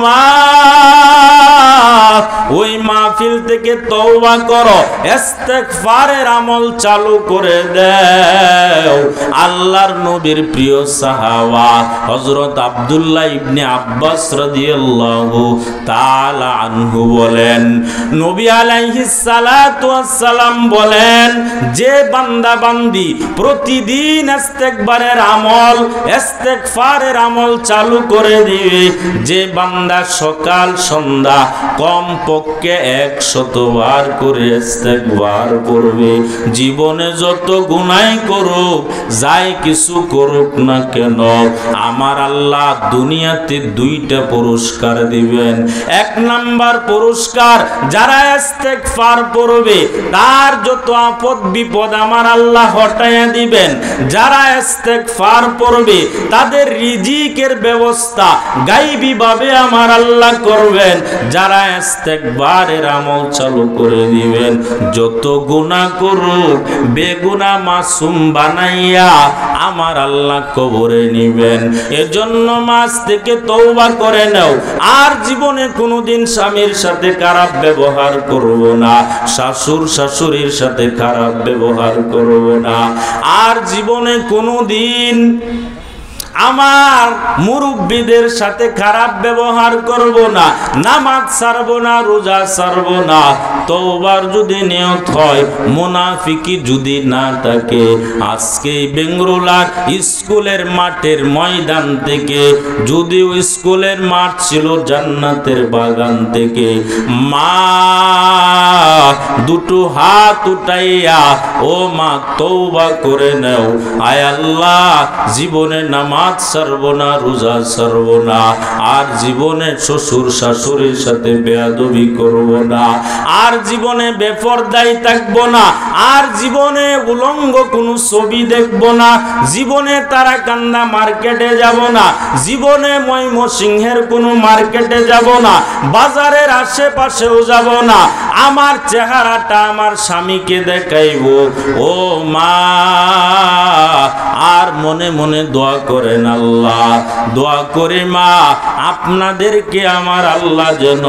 মা ওই মাহফিল থেকে তওবা করো, ইস্তেগফারের আমল চালু করে দাও। আল্লাহর নবীর প্রিয় সাহাবা হযরত আব্দুল্লাহ ইবনে আব্বাস রাদিয়াল্লাহু তাআলা আনহু বলেন, নবী আলাইহিস সালাতু ওয়াস সালাম বলেন, যে বান্দা বান্দি প্রতিদিন ইস্তেগফারের আমল চালু করে দিবে, যে বান্দা সকাল সন্ধ্যা কমপক্ষে 100 বার করে ইস্তেগফার করবে, জীবনে যত গুনাহ করুক, যাই কিছু করুক না কেন, আমার আল্লাহ দুনিয়াতে 2টা পুরস্কার দিবেন। 1 নাম্বার পুরস্কার, যারা ইস্তেগফার করবে তার যত আপদ বিপদ আমার আল্লাহ হটাইয়া দিবেন। যারা ইস্তেগফার করবে তাদের রিজিকের ব্যবস্থা গায়বী ভাবে আমার আল্লাহ করবেন। যারা ইস্তেগফারের আমল চালু করে দিবেন, যত গুনাহ করুক বেগুনাহ মাসুম বানাইয়া আমার আল্লাহ কবরে নিবেন। এজন্য মাস থেকে তওবা করে নাও, আর জীবনে কোনোদিন স্বামীর সাথে খারাপ ব্যবহার করব না, শাশুড়ির সাথে খারাপ ব্যবহার করব না, আর জীবনে কোনোদিন আমার মুরব্বীদের সাথে খারাপ ব্যবহার করব না, নামাজ ছাড়ব না, রোজা ছাড়ব না। তওবার যদি নিয়ত হয়, মুনাফিকি যদি না থাকে, আজকে বেঙ্গরুলার স্কুলের মাঠের ময়দান থেকে, যদিও স্কুলের মাঠ ছিল জান্নাতের বাগান থেকে, মা দুটো হাত উঠাইয়া ও মা তওবা করে নাও, আয় আল্লাহ জীবনে নামাজ ছাড়ব না, রোজা ছাড়ব না, আর জীবনে শ্বশুর শাশুড়ির সাথে বেয়াদবি করব না, আর জীবনে বেপরদাই থাকব না, আর জীবনে উলঙ্গ কোনো ছবি দেখব না, জীবনে তারাকান্দা মার্কেটে যাব না, জীবনে ময়মনসিংহের কোনো মার্কেটে যাব না, বাজারের আশেপাশেও যাব না, আমার চেহারাটা আমার স্বামীকে দেখাইব। ও মা, আর মনে মনে দোয়া করেন, আল্লাহ দোয়া করে মা আপনাদেরকে আমার আল্লাহ যেন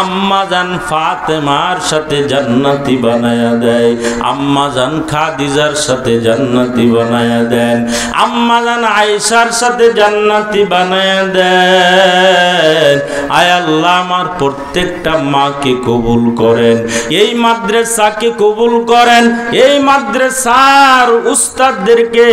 আম্মা জান ফাতেমার সাথে জান্নাতি বানায়া দেয়, আম্মা জান খাদিজার সাথে জান্নাতি বানায়া দেন, আম্মা জান আয়েশার সাথে জান্নাতি বানায়া দেন। আয় আল্লাহ আমার প্রত্যেকটা মাকে কবুল করেন, এই মাদ্রাসাকে কবুল করেন, এই মাদ্রাসার উস্তাদদেরকে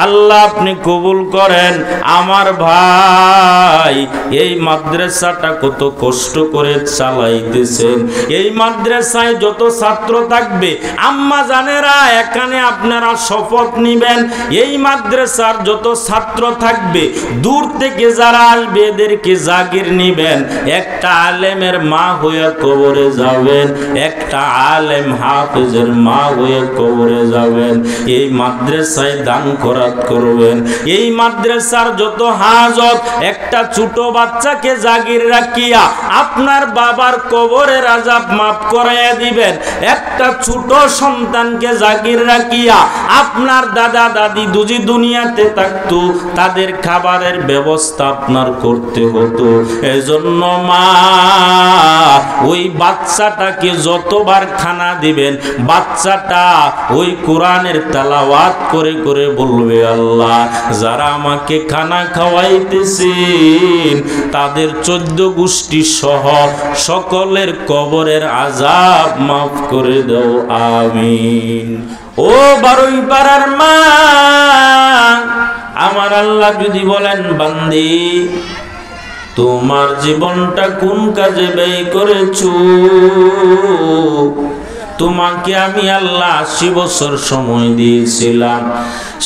আল্লাহ আপনি কবুল করেন। আমার ভাই এই মাদ্রাসাটা কত কষ্ট করে চালাইতেছেন, এই মাদ্রাসায় যত ছাত্র থাকবে আম্মা জানেরা এখানে আপনারা শপথ নিবেন, এই মাদ্রাসার যত ছাত্র থাকবে দূর থেকে যারা আসবে এদেরকে জাগির নিবেন, একটা আলেমের মা হয়ে কবরে যাবেন, একটা আলেম হাফেজের মা হয়ে কবরে যাবেন। এই মাদ্রাসায় দান খয়রাত করবেন, এই মাদ্রাসার যত হাজত, একটা ছোট বাচ্চাকে জাগির রাখিয়া আপনার বাবার কবরের আযাব মাফ করাইয়া দিবেন, একটা ছোট সন্তানকে জাগির রাখিয়া আপনার দাদা দাদি দুজি দুনিয়াতে থাকতো তাদের খাবারের ব্যবস্থা আপনার করতে হতো। এজন্য মা ওই বাচ্চাটাকে যতবার খানা দিবেন, বাচ্চাটা ওই কোরআনের তেলাওয়াত করে করে বলবে, আল্লাহ যারা আমাকে খানা খাওয়াইতেছেন তাদের 14 গোষ্ঠী সহ সকলের কবরের আযাব মাফ করে দাও, আমিন। ও বারুই পাড়ার মা, আমার আল্লাহ যদি বলেন বান্দি তোমার জীবনটা কোন কাজে ব্যয় করেছো, তোমাকে আমি আল্লাহ 80 বছর সময় দিয়েছিলাম,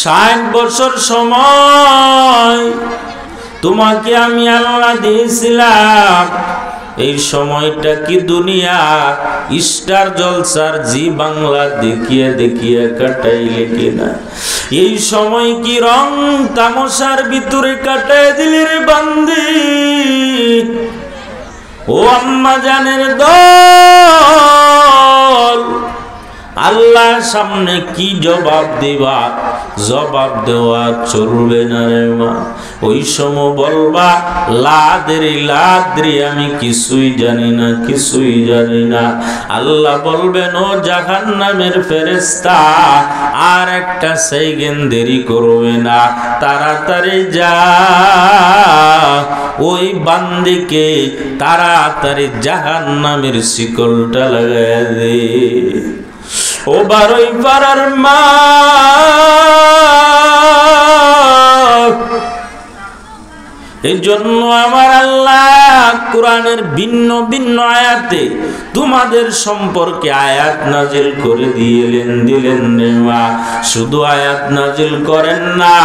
60 বছর সময় তোমাকে আমি আল্লাহ দিয়েছিলাম, এই সময়টা কি দুনিয়া স্টার জলসার জি বাংলা দেখিয়ে দেখিয়ে কাটাইলে কিনা? এই সময় কি রং তামাশার ভিতরে কাটাই দিলি রে বান্দি? ও আম্মা জানের দল, আল্লাহর সামনে কি জবাব দিবা? জবাব দেওয়া চলবে না রে মা। ওই সময় বলবা লাদ্রি আমি কিছুই জানি না, কিছুই জানি না। আল্লাহ বলবেন ও জাহান্নামের ফেরেশতা আর একটা সেকেন্ড দেরি করবে না, তাড়াতাড়ি যা ওই বান্দিকে তাড়াতাড়ি জাহান্নামের শিকলটা লাগায় দে। ও বারোই পাড়ার মা, এই জন্য আমার আল্লাহ কোরআনের ভিন্ন ভিন্ন আয়াতে তোমাদের সম্পর্কে আয়াত নাজিল করে দিলেন রে মা। শুধু আয়াত নাজিল করেন না,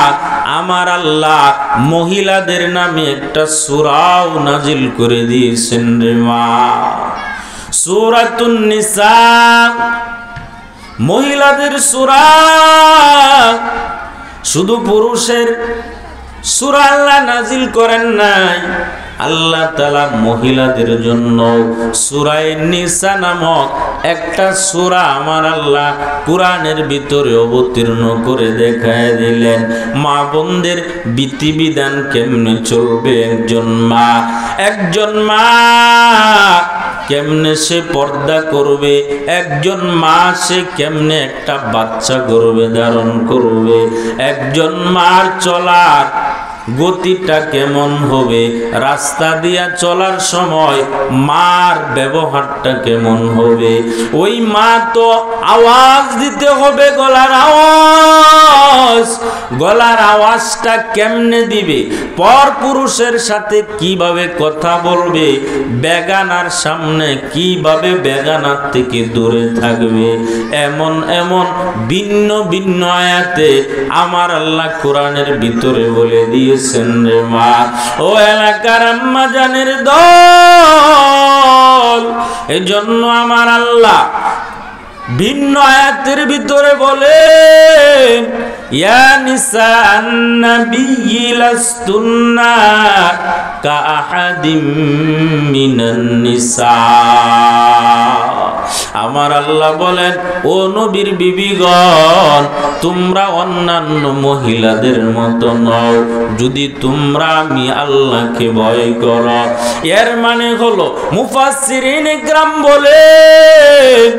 আমার আল্লাহ মহিলাদের নামে একটা সূরাও নাজিল করে দিয়েছেন রে মা। সূরাতুন নিসা, মহিলাদের সূরা। শুধু পুরুষের সূরা আল্লাহ নাজিল করেন নাই, আল্লাহ তাআলা মহিলাদের জন্য সূরা নিসা নামক একটা সূরা আমার আল্লাহ কোরআনের ভিতরে অবতীর্ণ করে দেখায় দিলেন। মা বোনদের বিধিবিধান কেমনে চলবে, একজন মা কেমনে সে পর্দা করবে, একজন মা সে কেমনে একটা বাচ্চা গর্ভে ধারণ করবে, একজন মার চলার গতিটা কেমন হবে, রাস্তা দিয়া চলার সময় মার ব্যবহারটা কেমন হবে। ওই মা তো আওয়াজ দিতে হবে, গলার আওয়াজটা কেমনে দিবে, পর পুরুষের সাথে কিভাবে কথা বলবে, বেগানার সামনে কিভাবে বেগানার থেকে দূরে থাকবে, এমন এমন ভিন্ন ভিন্ন আয়াতে আমার আল্লাহ কোরআনের ভিতরে বলে দিয়েছেন রে মা। ও এলাকার আম্মা জানের দল, এজন্য আমার আল্লাহ ভিন্ন আয়াতের ভিতরে বলেন ইয়া নিসাআন নাবিয়্যি লাস্তুন্না কাআহাদিম মিনান নিসা। আমার আল্লাহ বলেন ও নবীর বিবিগণ, তোমরা অন্যান্য মহিলাদের মতো নও যদি তোমরা আমি আল্লাহকে ভয় করো। এর মানে হলো মুফাসসিরিন ইকরাম বলেন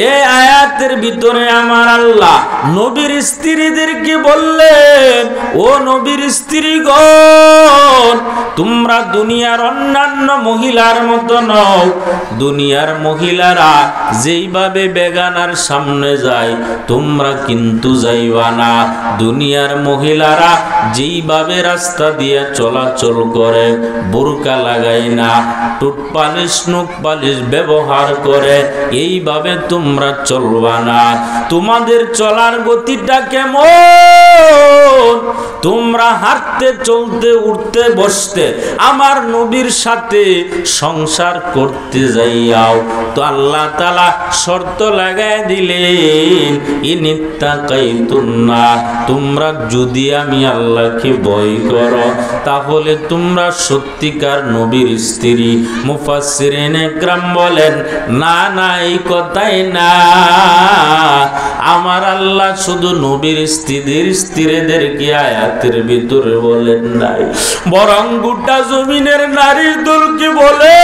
এই আয়াতের ভিতরে আমার আল্লাহ নবীর স্ত্রীদেরকে বললেন ও নবীর স্ত্রীগণ, তোমরা দুনিয়ার অন্যান্য মহিলার মতো নও। দুনিয়ার মহিলারা যেইভাবে বেগানার সামনে যায় তোমরা কিন্তু যাইবা না। দুনিয়ার মহিলারা যেইভাবে রাস্তা দিয়ে চলাচল করে, বোরকা লাগায় না, টুট পালিশ নুক পালিশ ব্যবহার করে, এইভাবে তোমরা চলবা না। তোমাদের চলার গতিটা কেমন, তোমরা হাঁটতে চলতে উঠতে বসতে আমার নবীর সাথে সংসার করতে যাইয়াও তো আল্লাহ তাআলা শর্ত লাগায় দিলেন ইনিত্তাকাইতুন্না, তোমরা যদি আমি আল্লাহকে ভয় করো তাহলে তোমরা সত্যিকার নবীর স্ত্রী। মুফাসসিরিন ইকরাম বলেন না না, এই কথাই না, আমার আল্লাহ শুধু নবীর স্ত্রীদেরকে আয়াতের ভিতরে বলেন নাই, বরং গোটা জমিনের নারীর দলকে বলেন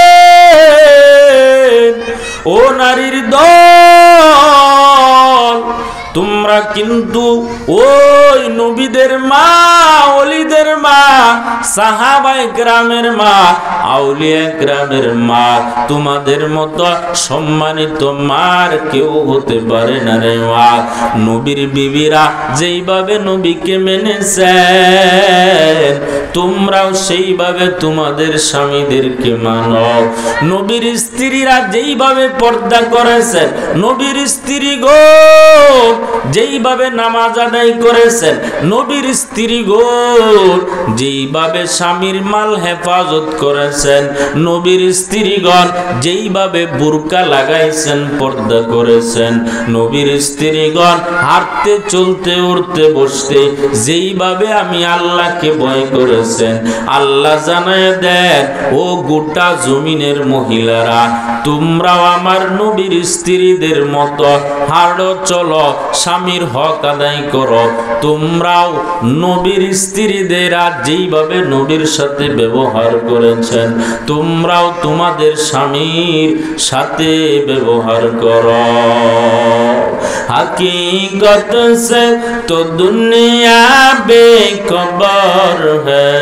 ও নারীর দল, তোমরা কিন্তু ওই নবীদের মা, ওলিদের মা, সাহাবায়ে কেরামের মা, আউলিয়া কেরামের মা, তোমাদের মতো সম্মানিত মার কেউ হতে পারে না রে মা। নবীর বিবিরা যেইভাবে নবীকে মেনেছেন তোমরাও সেইভাবে তোমাদের স্বামীদেরকে মানো। নবীর স্ত্রীরা যেইভাবে পর্দা করেছেন, নবীর স্ত্রীগণ যেইভাবে নামাজ আদায় করেছেন, নবীর স্ত্রীগণ যেইভাবে স্বামীর মাল হেফাজত করেছেন, নবীর স্ত্রীগণ যেইভাবে বুরকা লাগাইছেন, পর্দা করেছেন, নবীর স্ত্রীগণ হাঁটতে চলতে উঠতে বসতে যেইভাবে আমি আল্লাহকে ভয় করেছেন, আল্লাহ জানায় দেন ও গোটা জমিনের মহিলারা তোমরাও আমার নবীর স্ত্রীদের মতো হাঁটো চলো, স্বামীর হক আদায় করো। তোমরাও নবীর স্ত্রীদের যেইভাবে নবীর সাথে ব্যবহার করেছেন তোমরাও তোমাদের স্বামীর সাথে ব্যবহার করো। हकीकत से तो दुनिया बेखबर है,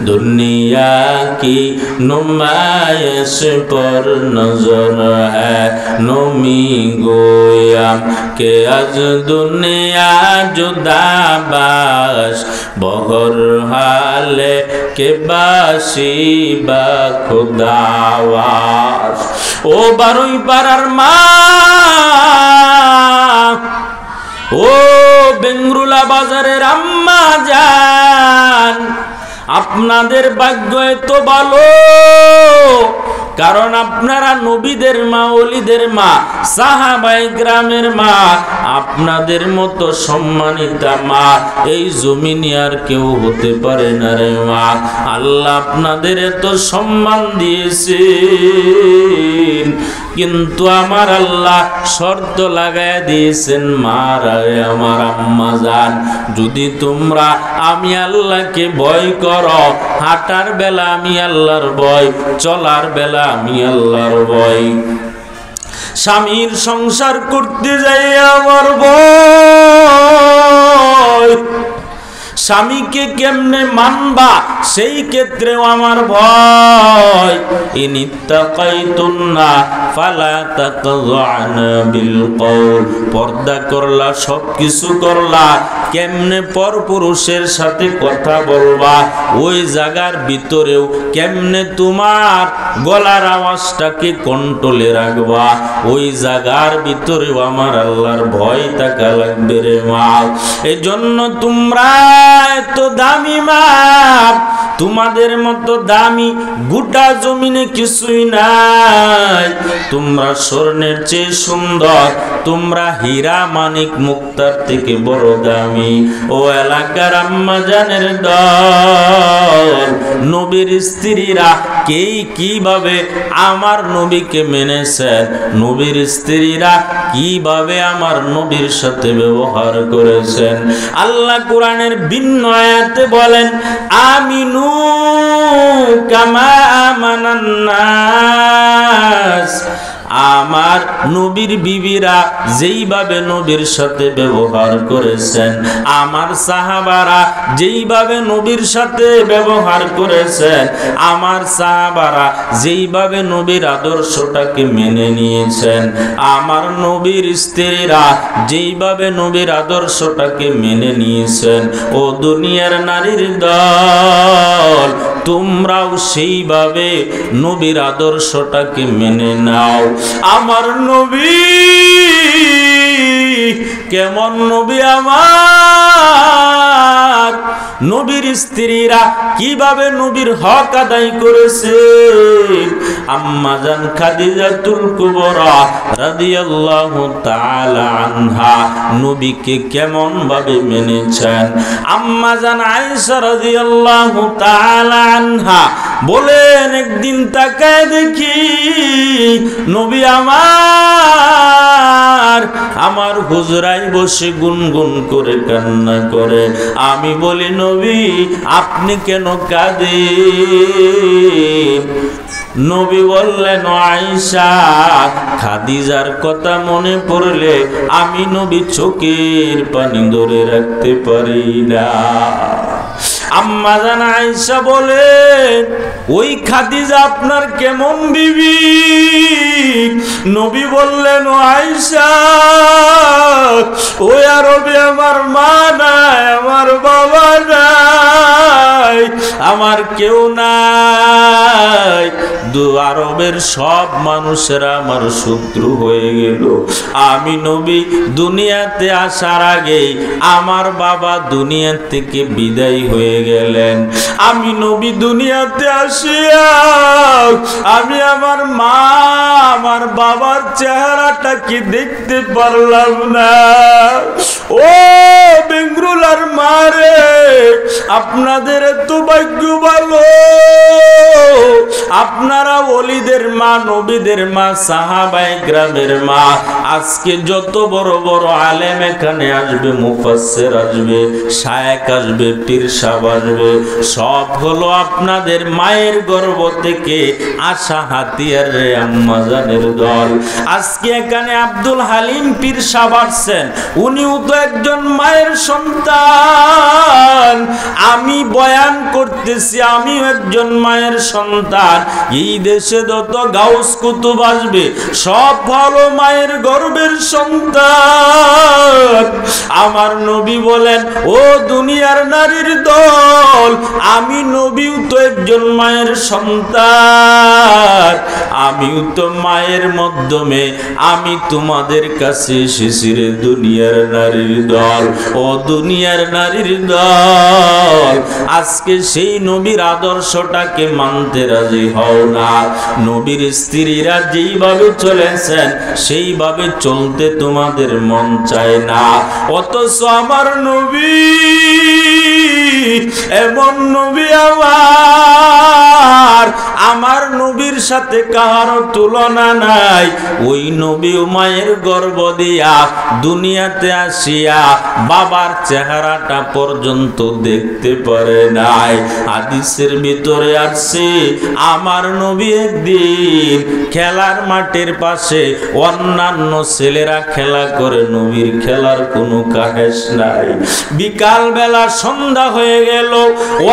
दुनिया की नुमाइश पर नजर है। नमी गोयाम के आज दुनिया जुदा बाश बहर हाले के बासी बा खुदावास। ओ बारुई पारार मा ও বেঙ্গুলা বাজারের আম্মা জান, আপনাদের ভাগ্য এত ভালো, কারণ আপনারা নবীদের মা, ওলিদের মা, সাহাবায়ে কেরামের মা। আপনাদের মতো সম্মানিতা মা এই জমিনে আর কেউ হতে পারে না রে মা। আল্লাহ আপনাদের এত সম্মান দিয়েছেন, কিন্তু আমার আল্লাহ শর্ত লাগায় দিয়েছেন, মারা আমার আম্মা জান, যদি তোমরা আমি আল্লাহকে ভয় করো, হাঁটার বেলা আমি আল্লাহর ভয়, চলার বেলা আমি আল্লাহর ভয়। স্বামীর সংসার করতে যাই আমার ভয়, স্বামীকে কেমনে মানবা সেই ক্ষেত্রেও আমার ভয়। ইনিত্তাকাইতুন্না ফালা তাকযানা বিল কওল, পর্দা করলা, সব কিছু করলা, কেমনে পরপুরুষের সাথে কথা বলবা ওই জায়গার ভিতরেও কেমনে তোমার গলার আওয়াজটাকে কন্ট্রোলে রাখবা, ওই জায়গার ভিতরেও আমার আল্লাহর ভয় থাকা লাগবে রে মা। এই জন্য তোমরা এত দামি মা, তোমাদের মতো দামি গোটা জমিনে কিছুই নাই। তোমরা স্বর্ণের চেয়ে সুন্দর, তোমরা হীরা মানিক মুক্তার থেকে বড় দামি। ও এলাকার আম্মা জানের দল, নবীর স্ত্রীরা কে কিভাবে আমার নবীকে মেনেছেন, নবীর স্ত্রীরা কিভাবে আমার নবীর সাথে ব্যবহার করেছেন। আল্লাহ কোরআনের ভিন্ন আয়াতে বলেন, আমিনু কামা আমানান নাস, আমার নবীর বিবিরা যেইভাবে নবীর সাথে ব্যবহার করেছেন, আমার সাহাবারা যেইভাবে নবীর সাথে ব্যবহার করেছেন, আমার সাহাবারা যেইভাবে নবীর আদর্শটাকে মেনে নিয়েছেন, আমার নবীর স্ত্রীরা যেইভাবে নবীর আদর্শটাকে মেনে নিয়েছেন, ও দুনিয়ার নারীর দল, তোমরাও সেইভাবে নবীর আদর্শটাকে মেনে নাও। আমার নবী কেমন নবী, আমার নবীর স্ত্রীরা কিভাবে নবীর হক আদায় করেছে। আম্মা জান খাদিজাতুল কুবরা রাদিয়াল্লাহু তাআলা আনহা নবীকে কেমন ভাবে মেনেছেন। আম্মা জান আয়েশা রাদিয়াল্লাহু তাআলা আনহা বলেন, একদিন তাকায় দেখি নবী আমার হুজরায় বসে গুনগুন করে কান্না করে। আমি বলি, নবী আপনি কেন কাঁদেন? নবী বললেন, আয়েশা খাদিজার কথা মনে পড়লে আমি নবী চোখের পানি ধরে রাখতে পারি না। আম্মা জান আয়েশা বলেন, ওই খাদিজা আপনার কেমন বিবি? নবী বললেন, ও আয়েশা, ওই আরবে আমার মা নাই, আমার বাবা নাই, আমার কেউ নাই, আরবের সব মানুষেরা আমার শত্রু হয়ে গেল। আমি নবী দুনিয়াতে আসার আগে আমার বাবা দুনিয়া থেকে বিদায় হয়ে গেলেন। আমি নবী দুনিয়াতে আসিয়া আমি আমার মা আমার বাবার চেহারাটা কি দেখতে পারলাম না। ও বেঙ্গরুলার মারে, আপনাদের তো ভাগ্য ভালো, আপনারা ওলিদের মা, নবীদের মা, সাহাবায়ে কেরামের মা। আজকে যত বড় বড় আলেম এখানে আসবে, মুফাসসির আসবে, শায়েখ আসবে, পীর সাহেব আসবে, সব হলো আপনাদের মায়ের গর্ভ থেকে আসা হাতিয়ারে আম্মা জানের দল। আজকে এখানে আব্দুল হালিম পীর সাহেব আসছেন, উনিও তো একজন মায়ের সন্তান। আমি বয়ান করতেছি, আমিও একজন মায়ের সন্তান। এই দেশে যত গাউস কুতুব আসবে সব ভালো মায়ের গর্ভের সন্তান। আমার নবী বলেন, ও দুনিয়ার নারীর দল, আমি নবীও তো একজন মায়ের সন্তান। আমিও তো মায়ের মাধ্যমে আমি তোমাদের কাছে এসেছি রে দুনিয়ার নারীর দল। ও দুনিয়ার নারীর দল, আজকে সেই নবীর আদর্শটাকে মানতে রাজি হও না। নবীর স্ত্রীরা যেইভাবে চলেছেন সেইভাবে চলতে তোমাদের মন চায় না, অথচ আমার নবী এমন নবী আমার নবীর সাথে কারো তুলনা নাই। ওই নবী মায়ের গর্ভ দিয়া দুনিয়াতে আসিয়া বাবার চেহারাটা পর্যন্ত দেখতে পারে নাই। হাদিসের ভিতরে আসছে, আমার নবী একদিন খেলার মাঠের পাশে অন্যান্য ছেলেরা খেলা করে, নবীর খেলার কোনো কাহেস নাই। বিকাল বেলা সন্ধ্যা হয়ে গেল,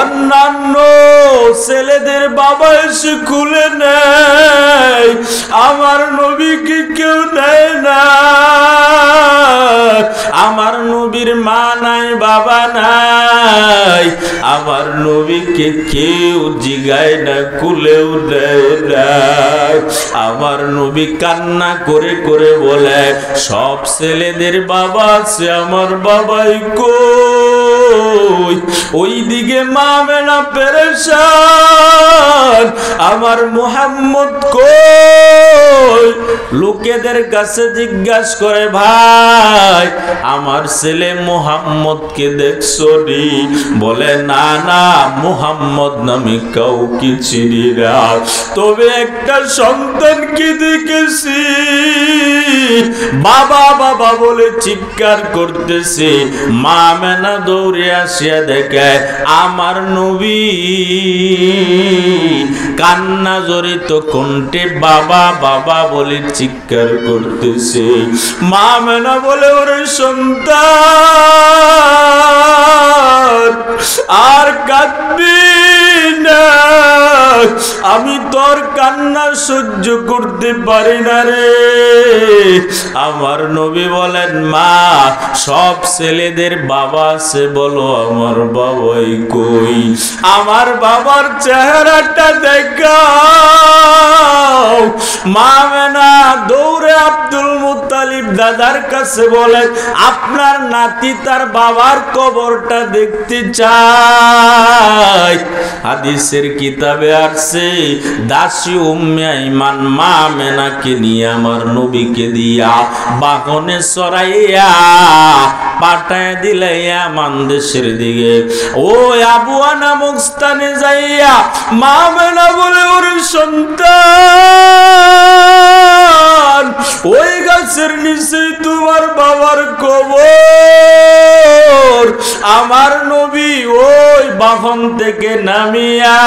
অন্যান্য ছেলেদের বাবা এসে খুলে নেয়, আমার নবীকে কেউ নেয় না। আমার নবীর মা নাই, বাবা নাই, আমার নবীকে কেউ জিগায় না, কুলেও নেয় না। আমার নবী কান্না করে করে বলে, সব ছেলেদের বাবা আছে, আমার বাবাই কই? ওই দিকে মা মেনা পেরেশান, আমার মুহাম্মদ কই? লোকেদের কাছে জিজ্ঞাসা করে, ভাই আমার ছেলে মুহাম্মদকে দেখছো নি? বলে না না, মুহাম্মদ নামে কাউকে চিনি না, তবে একটা সন্তানকে দেখেছি, বাবা বাবা বলে চিৎকার করতেছে। মা মেনা দৌড়ে আসিয়া দেখে আমার নবী কান্না জড়িত কণ্ঠে বাবা বাবা বলে চিৎকার করতেছে। মা মেনা বলে, ওরে সন্তান আর কাঁদবি না, আমি তোর কান্না সহ্য করতে পারি না রে। আমার নবী বলেন, মা সব ছেলেদের বাবা আছে, বলো আমার বাবাই কই? আমার বাবার চেহারাটা দেখাও। মা মেনা দৌড়ে আব্দুল মুত্তালিব দাদার কাছে বলেন, আপনার নাতি তার বাবার কবরটা দেখতে চায়। হাদিসের কিতাবে আসছে, দাসী উম্মে আইমান মা মেনাকে নিয়ে আমার নবীকে দিয়া বাহনে চড়াইয়া পাঠায় দিলে ইয়ামান দেশের দিকে। ও আবুয়া নামক স্থানে যাইয়া মা মেনা বলে, ওরে সন্তান, ওই গাছের নিচে তোমার বাবার কবর। আমার নবী ওই বাহন থেকে নামিয়া,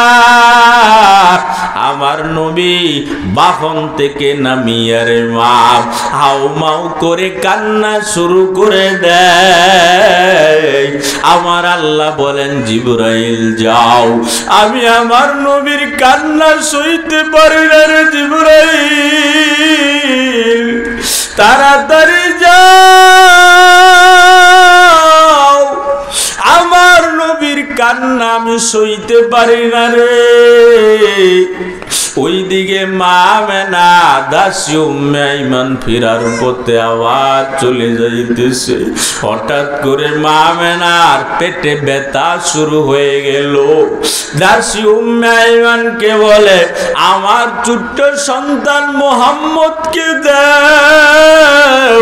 আমার নবী বাহন থেকে নামিয়া রে মা হাউ মাউ করে কান্না শুরু করে দেয়। আমার আল্লাহ বলেন, জিবরাইল যাও, আমি আমার নবীর কান্না সইতে পারি না রে জিবরাইল, তাড়াতাড়ি যাও, আমার নবীর কান্না আমি সইতে পারি না রে। ওইদিকে মা আমেনা দাসী উম্মে আইমান ফিরার পথে আবার চলে যাইতেছে। হঠাৎ করে মা আমেনার পেটে ব্যথা শুরু হয়ে গেল। দাসী উম্মে আইমানকে বলে, আমার ছোট্ট সন্তান মুহাম্মদকে দাও,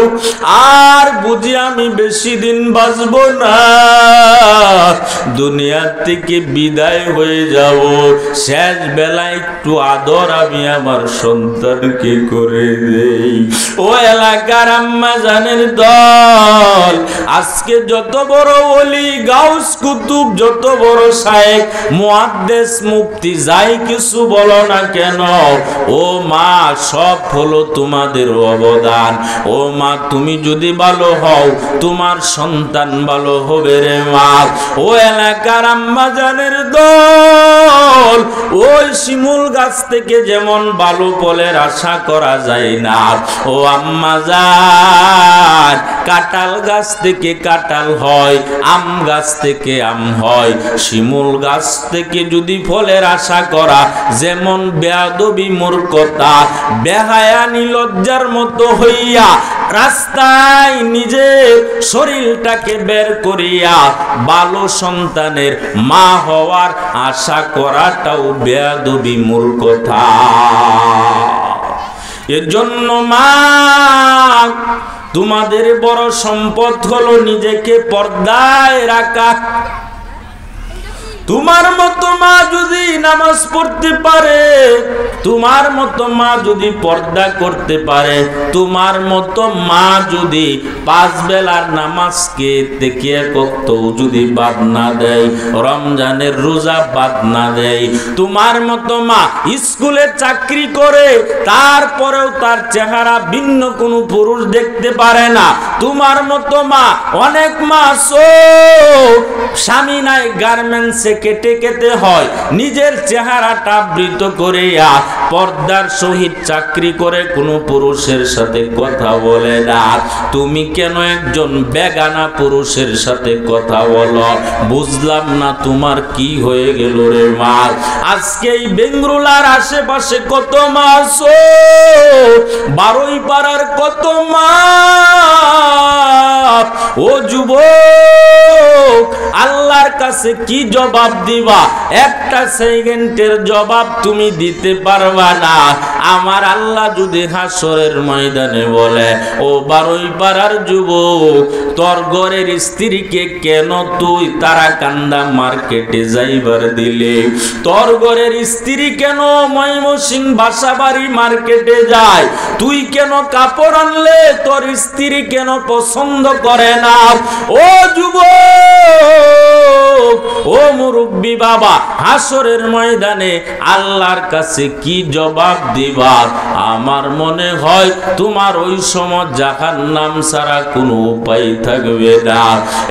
আর বুঝি আমি বেশি দিন বাঁচব না, দুনিয়া থেকে বিদায় হয়ে যাব। শেষ বেলায় একটু আদর আমি আমার সন্তানকে করে দেই। ও এলাকার আম্মা জানের দল, আজকে যত বড় ওলি, গাউস কুতুব, যত বড় শায়েখ, মুহাদ্দিস, মুফতি, যাই কিছু বলো না কেন, ও মা সব হলো তোমাদের অবদান। ও মা তুমি যদি ভালো হও, তোমার সন্তান ভালো হবে রে মা। ও এলাকার আম্মা জানের দল, ওই শিমুল গাছ থেকে যেমন ভালো ফলের আশা করা যায় না, ও আম্মা জান, কাঁঠাল গাছ থেকে কাঁঠাল হয়, আম গাছ থেকে আম হয়। শিমুল গাছ থেকে যদি ফলের আশা করা যেমন বেয়াদবি, মূর্খতা, বেহায়া, নিলজ্জার মতো হইয়া রাস্তায় নিজের শরীরটাকে বের করিয়া ভালো সন্তানের মা হওয়ার আশা করাটাও বেয়াদবি, মূর্খতা। এজন্য মা, তোমাদের বড় সম্পদ হলো নিজেকে পর্দায় রাখা। তোমার মতো মা যদি নামাজ পড়তে পারে, তোমার মতো মা যদি পর্দা করতে পারে, তোমার মতো মা যদি 5 বেলার নামাজকে দেখিয়ে কখনো যদি বাদ না দেয়, রমজানের রোজা বাদ না দেয়, তোমার মতো মা স্কুলে চাকরি করে তারপরেও তার চেহারা ভিন্ন কোনো পুরুষ দেখতে পারে না, তোমার মতো মা, অনেক মা স্বামী নাই গার্মেন্টসে কেটে কেটে হয়, নিজের চেহারাটা আবৃত করিয়া পর্দার সহিত চাকরি করে কোনো পুরুষের সাথে কথা বলে না। তুমি কেন একজন বেগানা পুরুষের সাথে কথা বলো? বুঝলাম না তোমার কি হয়ে গেল রে মা। আজকে এই বেঙ্গরুলার আশেপাশে কত মা আছো, বারোই পাড়ার কত মা, ও যুবক, আল্লাহর কাছে কি জবাব দিবা? একটা সেকেন্ডের জবাব তুমি দিতে পারবা না। আমার আল্লাহ যদি হাসরের ময়দানে বলে, ও বারোই পাড়ার যুবক, তোর ঘরের স্ত্রীকে কেন তুই তারাকান্দা মার্কেটে যাইবার দিলে? তোর ঘরের স্ত্রী কেন ময়মনসিংহ বাসাবাড়ি মার্কেটে যায়? তুই কেন কাপড় আনলে তোর স্ত্রী কেন পছন্দ করে না? ও যুবক, ও মুরব্বী বাবা, হাসরের ময়দানে আল্লাহর কাছে কি জবাব দিবা? আমার মনে হয় তোমার ওই সময় জাহান্নাম ছাড়া কোনো উপায় থাকবে না।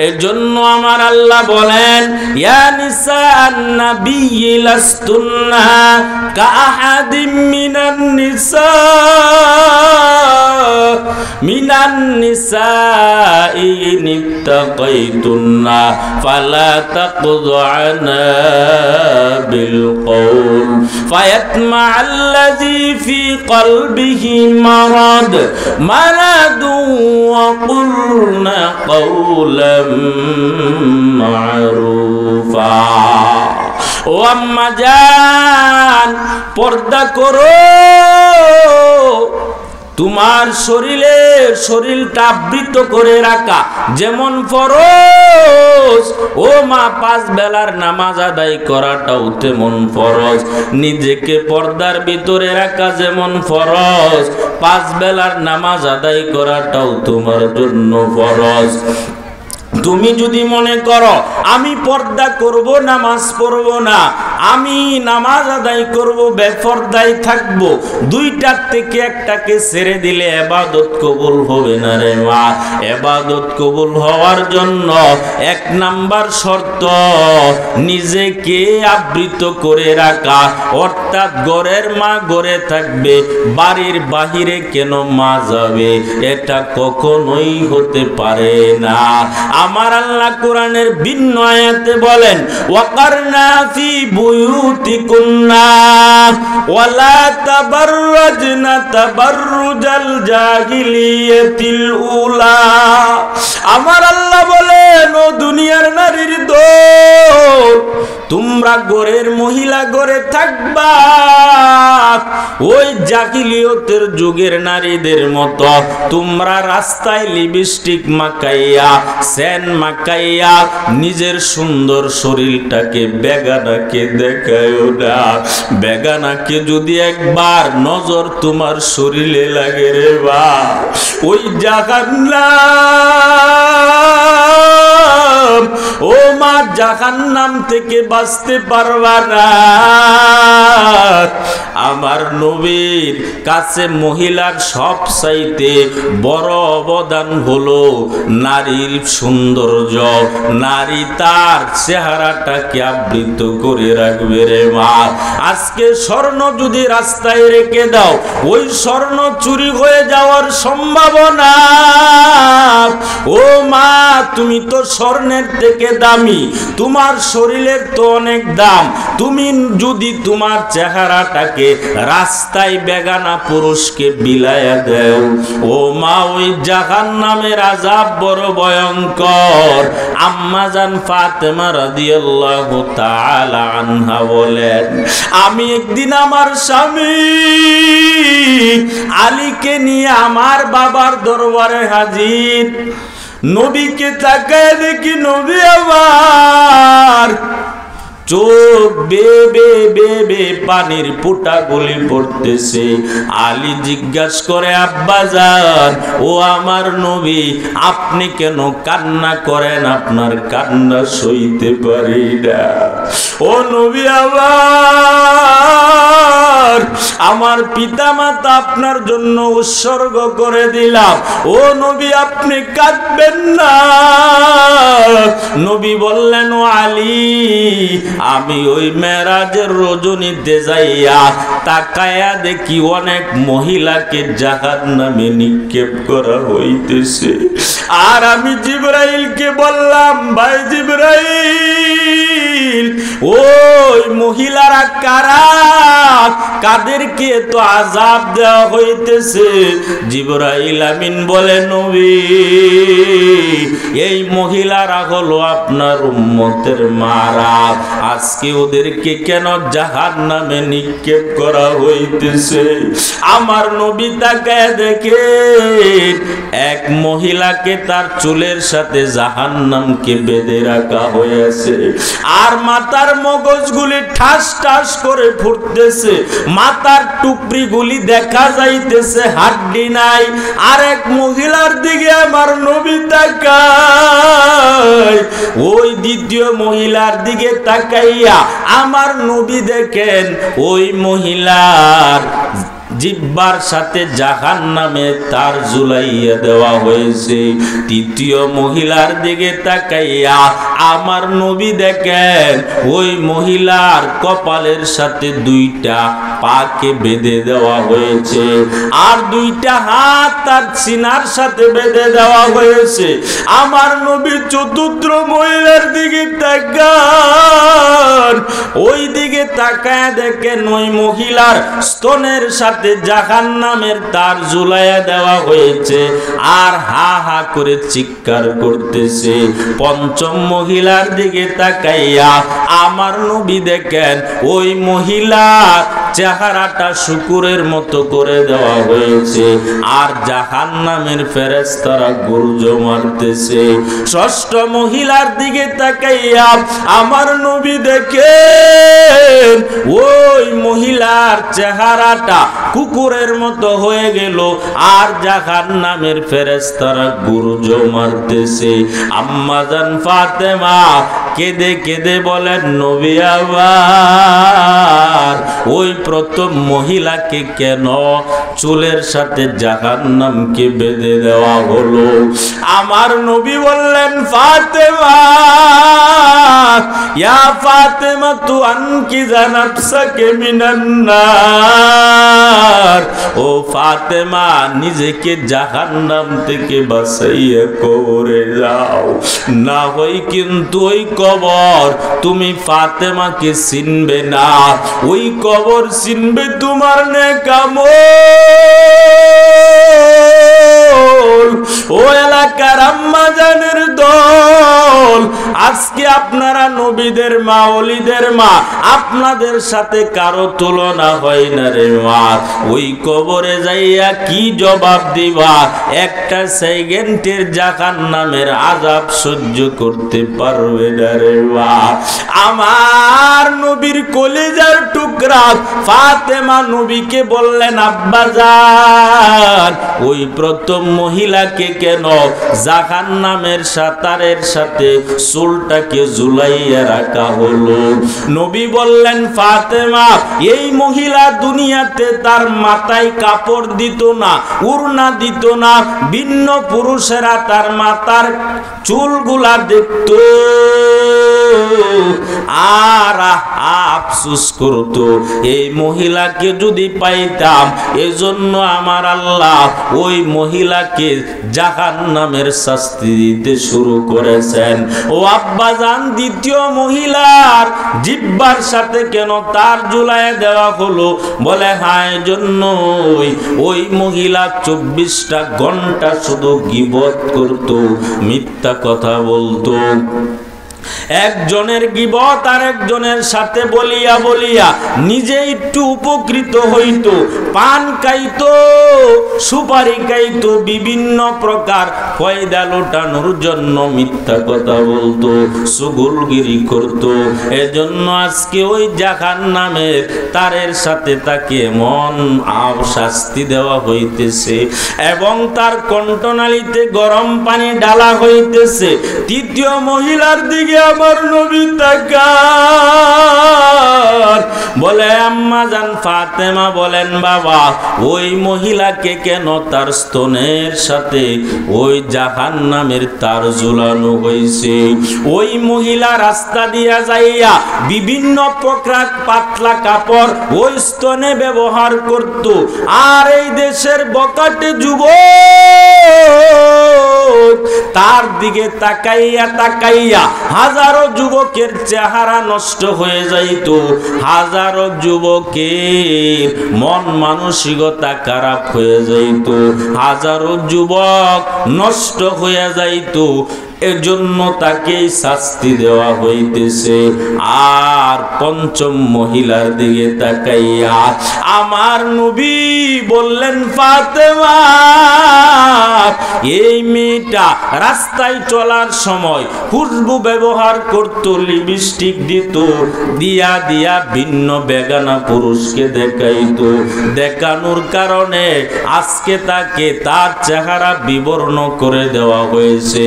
এজন্য আমার আল্লাহ বলেন, ইয়া নিসাআন নাবিয়্যি লাস্তুন্না কাআহাদিম মিনান নিসাই ইনিত্তাকাইতুন্না ফালা তাকযুআনা বিল কওল ফায়াতমাআল্লাযী ফী কলবিহি মারাদ ওয়া কুলনা কওলাম মা'রুফা। ও আম্মা জান, পর্দা করো, তোমার শরীরটা আবৃত করে রাখা যেমন ফরজ, ও মা 5 বেলার নামাজ আদায় করাটাও তেমন ফরজ। নিজেকে পর্দার ভিতরে রাখা যেমন ফরজ, 5 বেলার নামাজ আদায় করাটাও তোমার জন্য ফরজ। তুমি যদি মনে করো আমি পর্দা করব, নামাজ পড়ব না, আমি নামাজ আদায় করব, বেপরদায় থাকবো, দুইটার থেকে একটাকে ছেড়ে দিলে ইবাদত কবুল হবে না রে মা। ইবাদত কবুল হওয়ার জন্য 1 নাম্বার শর্ত নিজেকে আবৃত করে রাখা, অর্থাৎ ঘরের মা ঘরে থাকবে, বাড়ির বাহিরে কেন মা যাবে? এটা কখনোই হতে পারে না। আমার আল্লাহ কোরআনের ভিন্ন আয়াতে বলেন, ওয়াকারনা ফি বুয়ুতিকুন্না ওয়ালা তাবাররাজনা তাবাররুজাল জাহিলিয়াতিল উলা। আমার আল্লাহ বলেন, ও দুনিয়ার নারীর দল, তোমরা ঘরের মহিলা ঘরে থাকবা ওই জাহিলিয়তের যুগের নারীদের মতো। তোমরা রাস্তায় লিপস্টিক মাখাইয়া, সেন মাখাইয়া নিজের সুন্দর শরীরটাকে বেগানাকে দেখায়ও না। বেগানাকে যদি একবার নজর তোমার শরীরে লাগে রে বা, ওই জাহান্নাম, ও মা, জাহান্নাম থেকে বাঁচতে পারবা না। আমার নবীর কাছে মহিলার সবচাইতে বড় অবদান হলো নারীর সৌন্দর্য। নারী তার চেহারাটাকে আবৃত করে রাখবে রে মা। আজকে স্বর্ণ যদি রাস্তায় রেখে দাও, ওই স্বর্ণ চুরি হয়ে যাওয়ার সম্ভাবনা। ও মা, তুমি তো স্বর্ণের থেকে দামি, তোমার শরীরের তো অনেক দাম। তুমি যদি তোমার চেহারাটাকে রাস্তায় বেগানা পুরুষকে বিলাইয়া দেও, ও মা, ওই জাহান্নামের আযাব বড় ভয়ঙ্কর। আম্মা জান ফাতেমা রাদিয়াল্লাহু তাআলা আনহা বলেন, আমি একদিন আমার স্বামী আলীকে নিয়ে আমার বাবার দরবারে হাজির। নবীকে তাকায় দেখি নবী আমার চোখ বেবে বেবে পানির ফোঁটা গলি পড়তেছে। আলী জিজ্ঞাসা করে, আব্বাজান, ও আমার নবী, আপনি কেন কান্না করেন? আপনার কান্না সইতে পারি না। ও নবী আমার পিতা মাতা আপনার জন্য উৎসর্গ করে দিলাম। ও নবী, আপনি কাঁদবেন না। নবী বললেন, ও আলী, আমি ওই মেরাজের রজনীতে যাইয়া তাকায়া দেখি অনেক মহিলাকে জাহান্নামে নিক্ষেপ করা হইতেছে। আর আমি জিবরাইলকে বললাম, ভাই জিবরাইল, ওই মহিলারা কারা? কাদেরকে তো আযাব দেওয়া হইতেছে? জিবরাইল আমিন বলে, নবী, এই মহিলারা হলো আপনার উম্মতের মারা। আজকে ওদেরকে কেন জাহান্নামে নিক্ষেপ করা হইতেছে? আমার নবী তাকায় দেখে এক মহিলাকে তার চুলের সাথে জাহান্নামকে বেঁধে রাখা হয়েছে, আর মাথার মগজগুলি ঠাস ঠাস করে ফুটতেছে, মাথার টুকরিগুলি দেখা যাইতেছে, হাড্ডি নাই। আর এক মহিলার দিকে আমার নবী তাকায়, ওই দ্বিতীয় মহিলার দিকে তাকাইয়া আমার নবী দেখেন ওই মহিলার জিহ্বার সাথে জাহান্নামে তার ঝুলাইয়া দেওয়া হয়েছে। তৃতীয় মহিলার দিকে তাকাইয়া আমার নবী দেখেন ওই মহিলার কপালের সাথে দুইটা পাকে বেঁধে দেওয়া হয়েছে, আর দুইটা হাত তার সিনার সাথে বেঁধে দেওয়া হয়েছে। আমার নবী চতুর্থ মহিলার দিকে তাকান, ওই দিকে তাকায় দেখেন ওই মহিলার স্তনের সাথে জাহান্নামের তার ঝুলাইয়া দেওয়া হয়েছে, আর হা হা করে চিৎকার করতেছে। পঞ্চম মহিলার দিকে তাকাইয়া আমার নবী দেখেন ওই মহিলার চেহারাটা শুকুরের মতো করে দেওয়া হয়েছে, আর জাহান্নামের ফেরেশতারা গুরজ মারতেছে। ষষ্ঠ মহিলার দিকে তাকাইয়া আমার নবী দেখেন ওই মহিলার চেহারাটা কুকুরের মতো হয়ে গেল, আর জাহান্নামের ফেরেশতারা গুরজ মারতেছে। আম্মা জান ফাতেমা কেঁদে কেঁদে বলেন, নবী আমার ওই প্রথম মহিলাকে কেন চুলের সাথে জাহান্নামকে বেঁধে দেওয়া হলো? আমার নবী বললেন, ফাতেমা, ইয়া ফাতেমা তু আনকিযা নাফসাকে মিনান নার, ও ফাতেমা নিজেকে জাহান্নাম থেকে বাঁচাইয়া কবরে যাও, না হয় কিন্তু ওই কবর তুমি ফাতেমাকে চিনবে না, ওই কবর চিনবে তোমার নেকামল। ও এলাকার আম্মা জানের দল, আজকে আপনারা নবীদের মা, ওলিদের মা, আপনাদের সাথে কারো তুলনা হয় না রে মা। ওই কবরে যাইয়া কি জবাব দিবা? একটা সেকেন্ডের জাহান্নামের আযাব সহ্য করতে পারবে না রে মা। আমার নবীর কলিজার টুকরা ফাতেমা নবীকে বললেন, আব্বা জান, ওই প্রথম মহিলাকে কেন জাহান্নামের সাতারের সাথে চুলটাকে ঝুলাইয়া রাখা হলো? নবী বললেন, ফাতেমা, এই মহিলা দুনিয়াতে তার মাথায় কাপড় দিত না, উড়না দিত না, ভিন্ন পুরুষেরা তার মাথার চুলগুলা দেখত আর আফসোস করত, এই মহিলাকে যদি পাইতাম। এজন্য আমার আল্লাহ ওই মহিলাকে জাহান্নামের শাস্তি দিতে শুরু করেছেন। ও আব্বাজান, দ্বিতীয় মহিলার জিহ্বার সাথে কেন তার ঝুলায় দেওয়া হলো? বলে, হ্যাঁ, এজন্য ওই মহিলা 24টা ঘন্টা শুধু গীবত করত, মিথ্যা কথা বলতো। একজনের গীবত আরেকজনের সাথে বলিয়া বলিয়া নিজে একটু উপকৃত হইত, পান খাইতো, সুপারি খাইতো, বিভিন্ন প্রকার ফয়দা লুটানোর জন্য মিথ্যা কথা বলতো, চুগলগিরি করত। এজন্য আজকে ওই জাহান্নামের তারের সাথে তাকে এমন শাস্তি দেওয়া হইতেছে এবং তার কণ্ঠনালীতে গরম পানি ঢালা হইতেছে। তৃতীয় মহিলার দিকে আমার নবী তাকান, বলে, আম্মা জান ফাতেমা বলেন, বাবা, ওই মহিলাকে কেন তার স্তনের সাথে ওই জাহান্নামের তার ঝুলানো হয়েছে? ওই মহিলা রাস্তা দিয়া যাইয়া বিভিন্ন প্রকার পাতলা কাপড় ওই স্তনে ব্যবহার করত, আর এই দেশের বকাটে যুবক তার দিকে তাকাইয়া তাকাইয়া হাজারো যুবকের চেহারা নষ্ট হয়ে যাইত, হাজারো যুবকের মন মানসিকতা খারাপ হয়ে যাইত, হাজারো যুবক নষ্ট হয়ে যাইত। এজন্য তাকে শাস্তি দেওয়া হইতেছে। আর পঞ্চম মহিলার দিকে তাকাইয়া আমার নবী বললেন, ফাতেমা, এই মেয়েটা রাস্তায় চলার সময় খুশবু ব্যবহার করত, লিপস্টিক দিত, দিয়া দিয়া ভিন্ন বেগানা পুরুষকে দেখাইতো। দেখানোর কারণে আজকে তাকে তার চেহারা বিবর্ণ করে দেওয়া হয়েছে,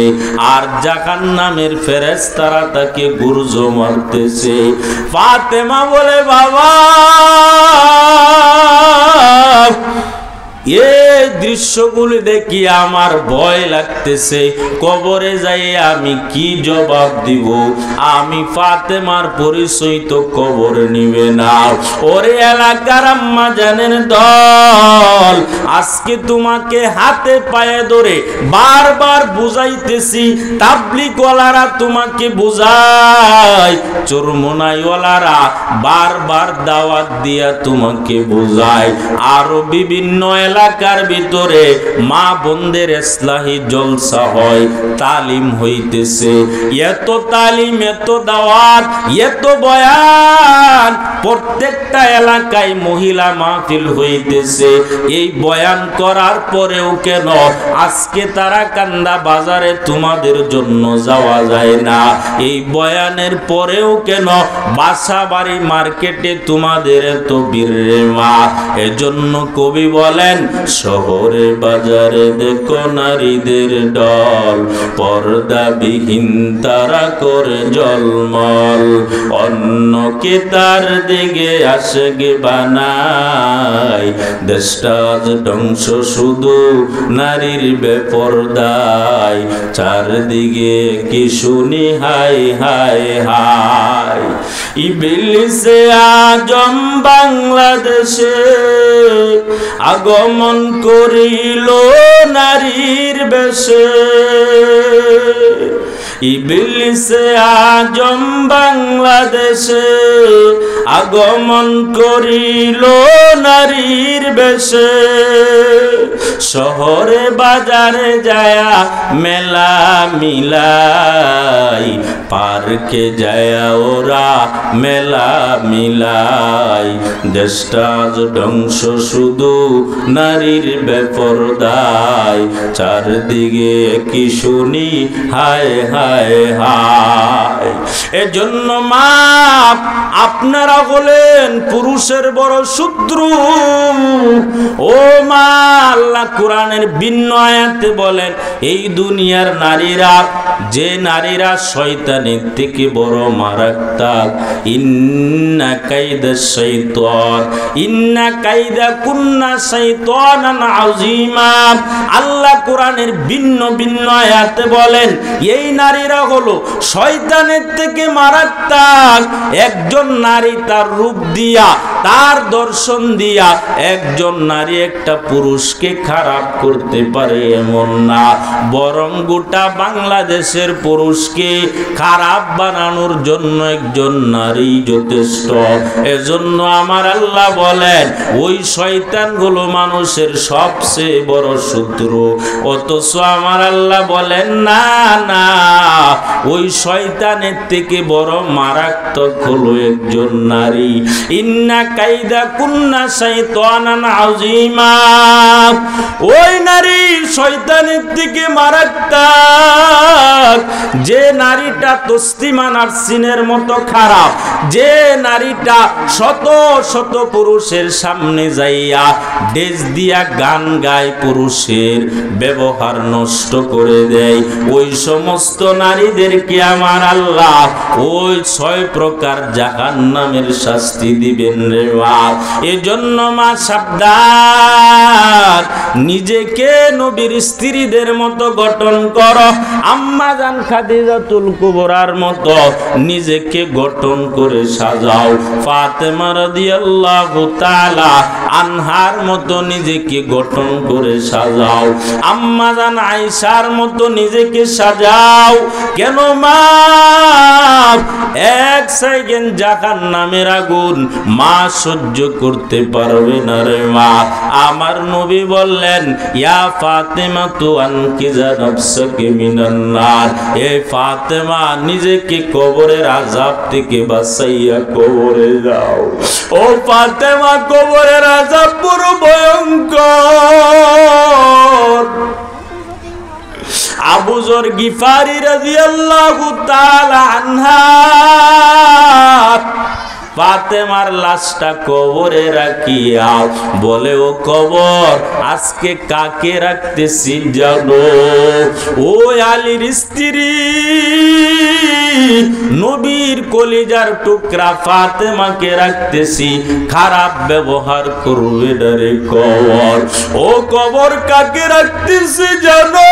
আর জাহান্নামের ফেরেশতারা তাকে গুরজ মারতেছে। ফাতেমা বলে, বাবা, এই দৃশ্যগুলি দেখি আমার ভয় লাগতেছে, কবরে যাই আমি কি জবাব দিব? আমি ফাতেমার পরিচয় তো কবরে নিবে না। ওরে এলাকার আম্মা জানের দল, আজকে তোমাকে হাতে পায়ে ধরে বারবার বুঝাইতেছি, তাবলীগওয়ালারা তোমাকে বুঝায়, চরমনাইওয়ালারা বারবার দাওয়াত দিয়া তোমাকে বুঝায়, আরো বিভিন্ন এলাকার ভিতরে মা বোনদের ইসলাহি জলসা হয়, তালিম হইতেছে। এত তালিম, এত দাওয়াত, এত বয়ান, প্রত্যেকটা এলাকায় মহিলা মাহফিল হইতেছে। এই বয়ান করার পরেও কেন আজকে তারাকান্দা বাজারে তোমাদের জন্য যাওয়া যায় না? এই বয়ানের পরেও কেন বাসাবাড়ি মার্কেটে তোমাদের এত ভিড় মা? এজন্য কবি বলেন, শহরে বাজারে দেখো নারীদের দল, পর্দাবিহীন তারা করে জলমল, অন্যকে তার দিকে আশিক বানায়, দেশটা আজ ধ্বংস শুধু নারীর বেপরদায়, চারদিকে কি শুনি হাই হাই হাই। ইবলিসে আজম বাংলাদেশে আগমন করিল নারীর বেশে, ইবলিসে আজম বাংলাদেশে আগমন করিল নারীর বেশে, শহরে বাজারে যায়া মেলা মিলাই, পার্কে যায়া ওরা মেলা মিলাই, দেশটা আজ ধ্বংস শুধু নারীর বেপরদায়, চারদিকে কি শুনি হায় হায় হায়। এজন্য মা আপনারা হলেন পুরুষের বড় শত্রু। ও মা, আল্লাহ কোরআনের ভিন্ন আয়াতে বলেন এই দুনিয়ার নারীরা, যে নারীরা শয়তানের থেকে বড় মারাত্মক, ইন্না কাইদা শাইতান ইন্না কাইদা কুন্না শাইতানান আযীমা। আল্লাহ কোরআনের ভিন্ন ভিন্ন আয়াতে বলেন এই নারীরা হলো শয়তানের থেকে মারাত্মক। একজন নারী তার রূপ দিয়া, তার দর্শন দিয়া একজন নারী একটা পুরুষকে খারাপ করতে পারে এমন না, বরং গোটা বাংলাদেশের পুরুষকে খারাপ বানানোর জন্য একজন নারী যথেষ্ট। এজন্য আমার আল্লাহ বলেন ওই শয়তানগুলো মানুষের সবচেয়ে বড় শত্রু। অথচ আমার আল্লাহ বলেন না না, ওই শয়তানের থেকে বড় মারাত্মক হলো একজন নারী। ইন্না কাইদা কুন্না শাইতানান আযীমা। ওই নারী শয়তানের থেকে মারাত্মক, যে নারীটা তসলিমা নাসরিনের মতো খারাপ, যে নারীটা শত শত পুরুষের সামনে যাইয়া ডেজ দিয়া গান গায়, পুরুষের ব্যবহার নষ্ট করে দেয়, ওই সমস্ত নারীদেরকে আমার আল্লাহ ওই 6 প্রকার জাহান্নামের শাস্তি দিবেন রে মা। এজন্য মা সাবধান, নিজেকে নবীর স্ত্রীদের মতো গঠন করো, আম্মা জান খাদিজাতুল কুবরার মতো নিজেকে গঠন করে সাজাও, ফাতেমা রাদিয়াল্লাহু তাআলা আনহার মতো নিজেকে গঠন করে সাজাও, আম্মা জান আয়েশার মতো নিজেকে সাজাও। কেন মা? এক সেকেন্ড জাহান্নামের আগুন মা সহ্য করতে পারবে না রে মা। আমার নবী বললেন ইয়া ফাতেমা তু আনকিযা নাফসাকি মিনান নার, এ ফাতেমা নিজেকে কবরের আযাব থেকে বাঁচাইয়া কবরে যাও। ও ফাতেমা, কবরের আযাব বড় ভয়ঙ্কর। আবু যর গিফারি রাদিয়াল্লাহু তাআলা আনহা ফাতেমার লাশটা কবরে রাখিয়া বলে, ও কবর আজকে কাকে রাখতেছি জানো? ও আলীর স্ত্রী, নবীর কলিজার টুকরা ফাতেমাকে রাখতেছি, খারাপ ব্যবহার করবে না রে কবর। ও কবর কাকে রাখতেছি জানো?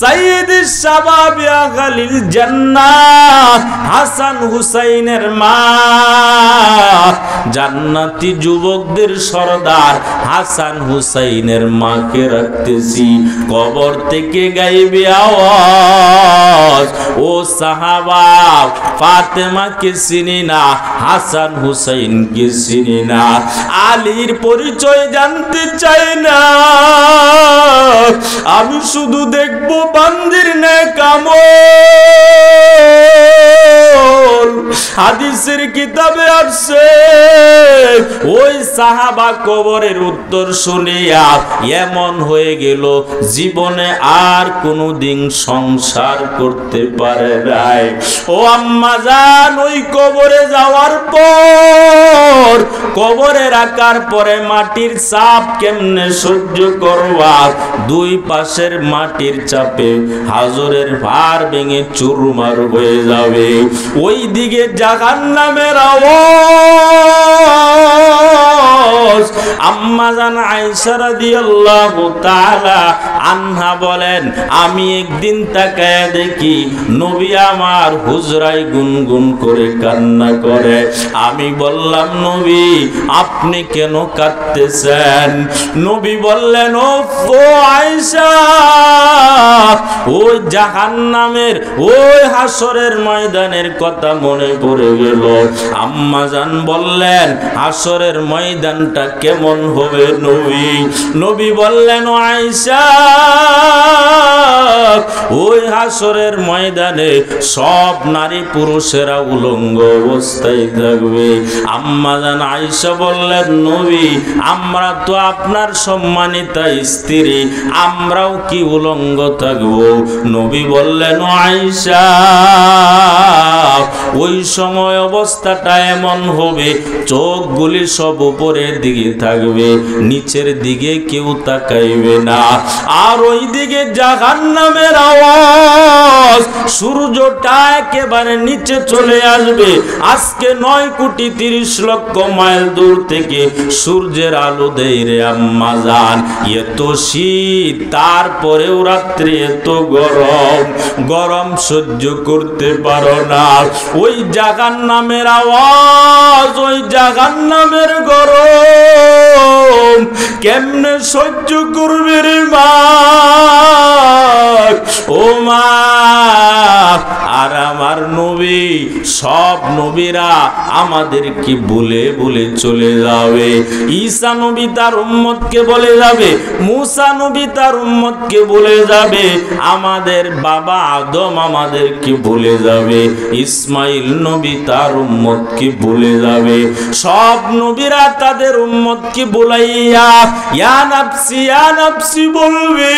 সাইয়্যিদুশ শাবাব ইয়া গালিল জান্নাহ, হাসান হুসাইনের মা, জান্নাতি যুবকদের সরদার হাসান হুসাইনের মাকে রাখতেছি। কবর থেকে গাইবে আওয়াজ, ও সাহাবা ফাতেমাকে চিনি না, হাসান হুসাইনকে চিনি না, আলীর পরিচয় জানতে চাই না, আমি শুধু দেখবো বান্দির নেক আমল। হাদিসের কিতাবে আসছে ওই সাহাবা কবরের উত্তর শুনিয়া এমন হয়ে গেল জীবনে আর কোনোদিন সংসার করতে পারে নাই। ও আম্মা জান, ওই কবরে যাওয়ার পর, কবরে রাখার পরে মাটির চাপ কেমনে সহ্য করবা? দুই পাশের মাটির চাপে হাজরের ভার ভেঙে চুরমার হয়ে যাবে। ওই দিকে জাহান্নামের আওয়াজ। আম্মা জান আয়েশা রাদিয়াল্লাহু তাআলা আনহা বলেন, আমি একদিন তাকায়া দেখি নবী আমার হুজরায় গুনগুন করে কান্না করে। আমি বললাম, নবী আপনি কেন কাঁদতেছেন? নবী বললেন, ও আয়েশা, ওই জাহান্নামের ওই হাসরের ময়দানের কথা মনে পড়ে গেল। আম্মা জান বললেন, হাসরের ময়দানটা কেমন হবে নবী? নবী বললেন, ও আয়েশা, ওই হাসরের ময়দানে সব নারী পুরুষেরা উলঙ্গ অবস্থায় থাকবে। আম্মা জান আয়েশা বললেন, নবী আমরা তো আপনার সম্মানিতা স্ত্রী, আমরাও কি উলঙ্গ থাকবো? নবী বললেন, ও আয়েশা, ওই সময় অবস্থাটা এমন হবে, চোখগুলি সব উপরের দিকে থাকবে, নিচের দিকে কেউ তাকাইবে না। আর ওই দিকে জাহান্নামের আওয়াজ, সূর্যটা একেবারে নিচে চলে আসবে। আজকে 9,30,00,000 মাইল দূর থেকে সূর্যের আলো দেয় রে আম্মা জান। এত শীত, তারপরেও রাত্রে এত গরম, গরম সহ্য করতে পারো না। ওই জাহান্নামের আওয়াজ, ওই জাহান্নামের গরম কেমনে সহ্য করবে রে মা? ও মা, আর আমার নবী, সব নবীরা আমাদেরকে বলে বলে চলে যাবে। ঈসা নবী তার উম্মতকে বলে যাবে, মুসা নবী তার উম্মতকে বলে যাবে, আমাদের বাবা আদম আমাদেরকে বলে যাবে, ইসমাইল নবী তার উম্মতকে বলে যাবে। সব নবীরা তাদের উম্মতকে বলাইয়া ইয়া নাফসি বলবে।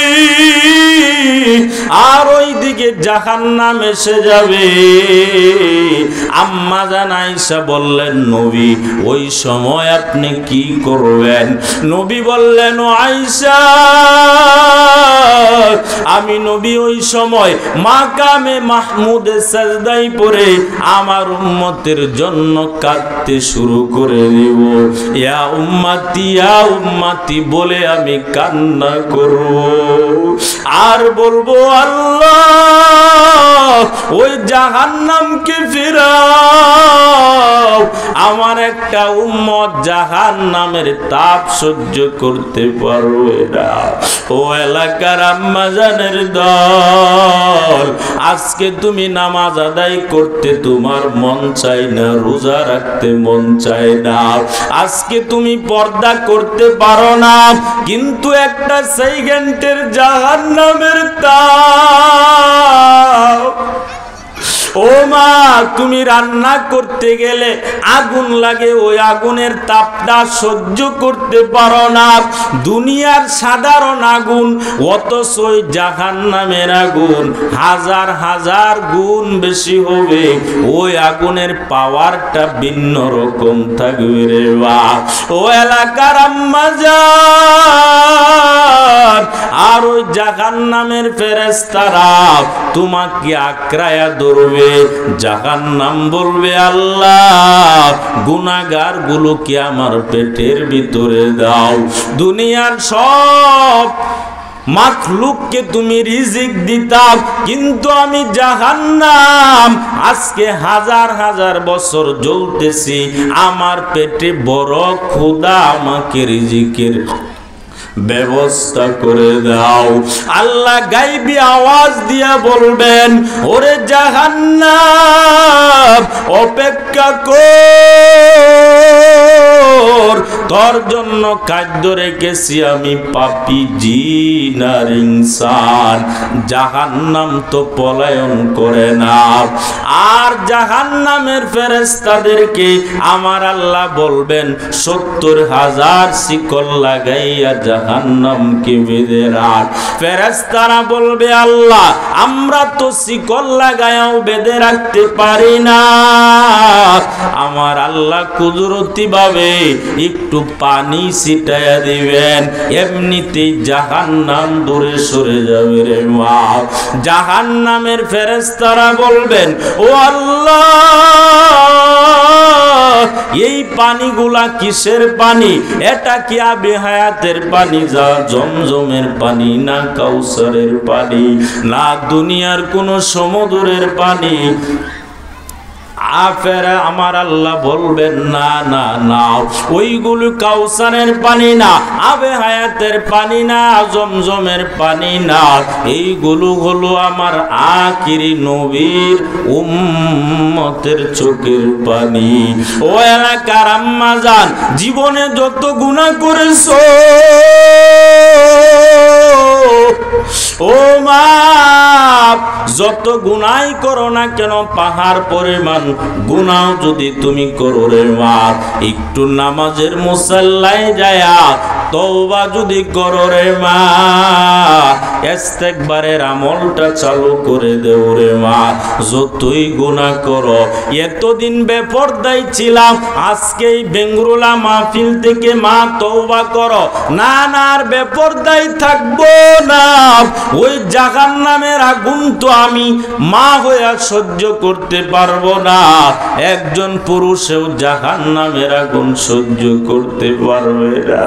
আর ওই দিকে জাহান্নাম এসে যাবে। আম্মা জান আয়েশা বললেন, নবী ওই সময় আপনি কি করবেন? নবী বললেন, ও আয়েশা, আমি নবী ওই সময় মাকামে মাহমুদে সাজদায় পড়ে আমার উম্মতের জন্য কাঁদতে শুরু করে দেব। ইয়া উম্মতি বলে আমি কান্না করব আর বলবো, আল্লাহ ওই জাহান্নামকে ফিরাও, আমার একটা উম্মত জাহান্নামের তাপ সহ্য করতে পারবে না। ও এলাকার আম্মা জানের দল, আজকে তুমি নামাজ আদায় করতে তোমার মন চায় না, রোজা রাখতে মন চায় না, আজকে তুমি পর্দা করতে পারো না, কিন্তু একটা সেকেন্ডের জাহান্নামের তাপ। ও মা, তুমি রান্না করতে গেলে আগুন লাগে, ওই আগুনের তাপটা সহ্য করতে পারো না। দুনিয়ার সাধারণ আগুন, অথচ ওই জাহান্নামের আগুন হাজার হাজার গুণ বেশি হবে। ওই আগুনের পাওয়ারটা ভিন্ন রকম থাকবে রে বা। ও এলাকার আম্মা জান, আর ওই জাহান্নামের ফেরেশতারা তোমাকে আঁকড়ায়া ধরবে। জাহান্নাম বলবে, আল্লাহ গুনাহগার গুলোকে আমার পেটের ভিতরে দাও। দুনিয়ার সব মাখলুককে তুমি রিজিক দিতাম, কিন্তু আমি জাহান্নাম আজকে হাজার হাজার বছর জ্বলতেছি, আমার পেটে বড় ক্ষুধা, আমাকে রিজিকের ব্যবস্থা করে দাও। আল্লাহ গাইবি আওয়াজ দিয়া বলবেন, ওরে জাহান্নাম অপেক্ষা কর, তোর জন্য খাদ্য রেখেছি আমি পাপী জিন আর ইনসান। জাহান্নাম তো পলায়ন করে না। আর জাহান্নামের ফেরেশতাদেরকে আমার আল্লাহ বলবেন 70,000 শিকল লাগাইয়া জাহান্নামকে বেঁধে রাখ। ফেরেশতারা বলবে, আল্লাহ আমরা তো শিকল লাগায়াও বেঁধে রাখতে পারি না। আমার আল্লাহ কুদরতি ভাবে একটু পানি ছিটাইয়া দিবেন, এমনিতেই জাহান্নাম দূরে সরে যাবে রে মা। জাহান্নামের ফেরেশতারা বলবেন, ও আল্লাহ, এই পানিগুলা কিসের পানি? এটা কি আবে হায়াতের পানি, যা জমজমের পানি, না কাউসারের পানি, না দুনিয়ার কোন সমুদ্রের পানি? আফেরা আমার আল্লাহ বলবেন, না না না, ওইগুলো কাউসারের পানি না, আবে হায়াতের পানি না, জমজমের পানি না, এইগুলো হলো আমার আখিরি নবীর উম্মতের চোখের পানি। ও এলাকার আম্মা জান, জীবনে যত গুনাহ করেছো, ও মা, যত গুনাহ করো না কেন, পাহাড় পরিমাণ গুনাহ যদি তুমি করো রে মা, একটু নামাজের মুসাল্লায় যায়া তওবা যদি করো রে মা, ইস্তেগফারের আমলটা চালু করে দেও রে মা, যতই গুনাহ করো, এতদিন বেপরদাই ছিলাম, আজকে এই বেঙ্গুরুলা মাহফিল থেকে মা তওবা করো, না না আর বেপরদাই থাকবো না, ওই জাহান্নামের আগুন তো আমি মা হয়ে সহ্য করতে পারবো না। একজন পুরুষেও জাহান্নামের আগুন সহ্য করতে পারবে না।